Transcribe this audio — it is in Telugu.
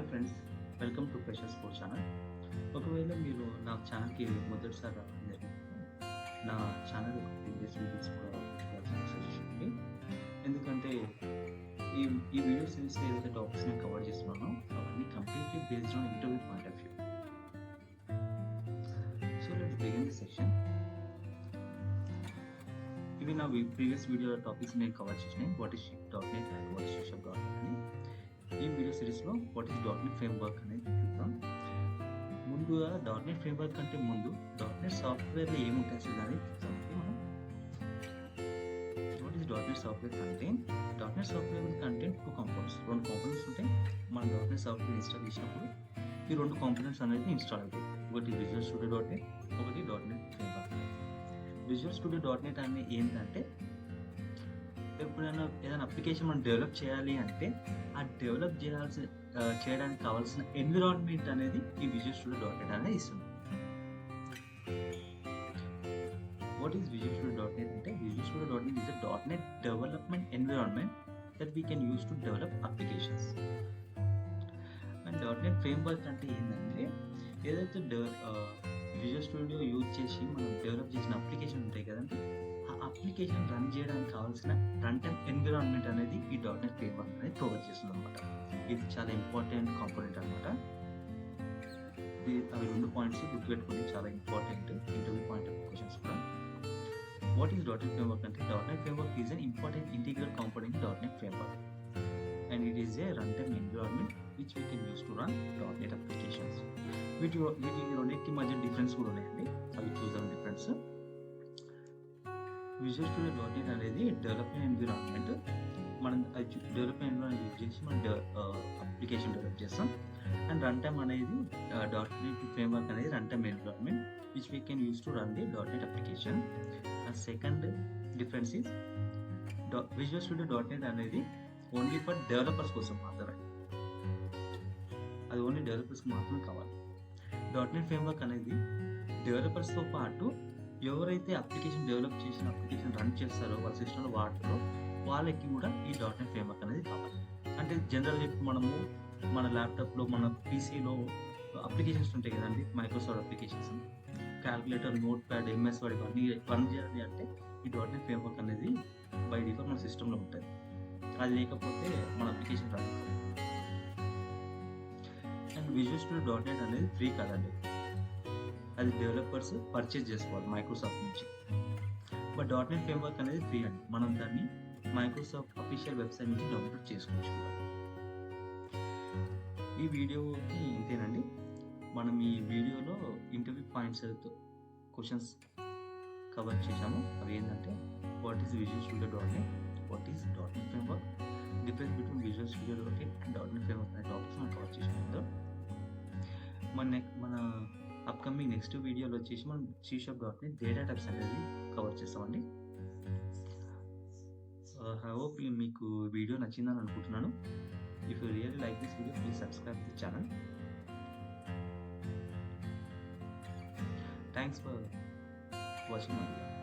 Hi friends, welcome to pressure sports channel. ఒకవేళ మీరు నా ఛానల్కి మొదటిసారి రావడం జరిగింది, నా ఛానల్ ప్రీవియస్ వీడియోస్ కూడా సజెషన్ ఉంది. ఎందుకంటే ఈ ఈ వీడియో సిరీస్లో ఏదైతే టాపిక్స్ నేను కవర్ చేస్తున్నానో అవన్నీ completely based on interview point of view. So let's begin the session. ఇవి నా ప్రీవియస్ వీడియో టాపిక్స్ నేను కవర్ చేసినాయి. What is .NET and what is .NET అని. ఈ వీడియో సిరీస్లో వాట్ ఈస్ .NET ఫ్రేమ్వర్క్ అనేది చూద్దాం. ముందుగా .NET ఫ్రేమ్వర్క్ కంటే ముందు .NET సాఫ్ట్వేర్లో ఏముంటాయి అసలు అనేది చూద్దాం. మనం what is .NET software content. .NET software content రెండు కాంపోనెంట్స్ ఉంటాయి. మనం .NET సాఫ్ట్వేర్ ఇన్స్టాల్ చేసినప్పుడు ఈ రెండు కాంపోనెంట్స్ అనేది ఇన్స్టాల్ అవుతాయి. ఒకటి విజువల్ స్టూడియో .NET, ఒకటి .NET framework. Visual studio .NET అనేది ఏంటంటే, ఎప్పుడైనా ఏదైనా అప్లికేషన్ మనం డెవలప్ చేయాలి అంటే ఆ డెవలప్ చేయడానికి కావాల్సిన ఎన్విరాన్మెంట్ అనేది ఈ విజువల్ స్టూడియో .NET అనేది ఇస్తుంది. What is visual studio .NET అంటే, visual studio .NET is a .NET development environment that we can use to develop applications. And .NET framework అంటే ఏంటంటే, ఏదైతే విజువల్ స్టూడియో యూజ్ చేసి మనం డెవలప్ చేసిన అప్లికేషన్ ఉంటాయి కదండి, ఆ అప్లికేషన్ రన్ చేయడానికి కావాల్సిన రన్ టైమ్ ఎన్విరాన్మెంట్ అనేది ఈ .NET ఫ్రేమ్వర్క్ అనేది ప్రొవైడ్ చేస్తుంది అనమాట. ఇది చాలా ఇంపార్టెంట్ కాంపోనెంట్ అనమాట. అవి రెండు పాయింట్స్ గుర్తుపెట్టుకోండి, చాలా important interview point of questions కూడా. వాట్ ఈస్ .NET ఫ్రేమ్వర్క్ అంటే, .NET framework is an important integral component .NET framework and it is a run time environment which we can use to run .NET applications. వీటి రెండింటి మధ్య డిఫరెన్స్ కూడా ఉన్నాయండి, అవి చూద్దాం డిఫరెన్స్. విజువల్ స్టూడియో .NET అనేది డెవలప్మెంట్ ఎన్విరాన్మెంట్. మనం డెవలప్మెంట్ ఎన్విరాన్మెంట్ యూజ్ చేసి మనం అప్లికేషన్ డెవలప్ చేస్తాం. అండ్ రన్ టైమ్ అనేది .NET ఫ్రేమ్వర్క్ అనేది run time environment which we can use to run the .NET application. Second difference is visual studio .NET అనేది ఓన్లీ ఫర్ డెవలపర్స్ కోసం మాత్రమే, అది ఓన్లీ డెవలపర్స్కి మాత్రమే కావాలి. .NET ఫ్రేమ్వర్క్ అనేది డెవలపర్స్తో పాటు ఎవరైతే అప్లికేషన్ డెవలప్ చేసిన అప్లికేషన్ రన్ చేస్తారో వాళ్ళ సిస్టంలో వాడతారో వాళ్ళకి కూడా ఈ .NET ఫ్రేమ్వర్క్ అనేది కావాలి. అంటే జనరల్గా ఇప్పుడు మనము మన ల్యాప్టాప్లో మన పీసీలో అప్లికేషన్స్ ఉంటాయి కదండి, Microsoft applications, calculator, note pad, MS word ఇవన్నీ రన్ చేయాలి అంటే ఈ .NET ఫ్రేమ్వర్క్ అనేది బై డిఫాల్ట్ మన సిస్టంలో ఉంటుంది. అది లేకపోతే మన అప్లికేషన్ రన్ కాదు. అండ్ విజువల్ స్టూడియో .NET అనేది ఫ్రీ కాదండి, అది డెవలపర్స్ పర్చేజ్ చేసుకోవాలి మైక్రోసాఫ్ట్ నుంచి. బట్ .NET ఫ్రేమ్వర్క్ అనేది ఫ్రీ అండి, మనం దాన్ని మైక్రోసాఫ్ట్ అఫీషియల్ వెబ్సైట్ నుంచి డౌన్లోడ్ చేసుకోవచ్చు. ఈ వీడియోకి ఇంతేనండి. మనం ఈ వీడియోలో ఇంటర్వ్యూ పాయింట్స్ క్వశ్చన్స్ కవర్ చేశాము. అవి ఏంటంటే, what is visual studio .NET, what is .NET framework, difference between visual studio .NET and .NET framework అనే టాపిక్స్ మనం కవర్ చేసాము. మన అప్కమింగ్ నెక్స్ట్ వీడియోలో వచ్చేసి మనం C#.NET డేటా టైప్స్ అనేది కవర్ చేస్తామండి. ఐ హోప్ మీకు వీడియో నచ్చిందని అనుకుంటున్నాను. If you really like this video, please subscribe the channel. Thanks for watching my video.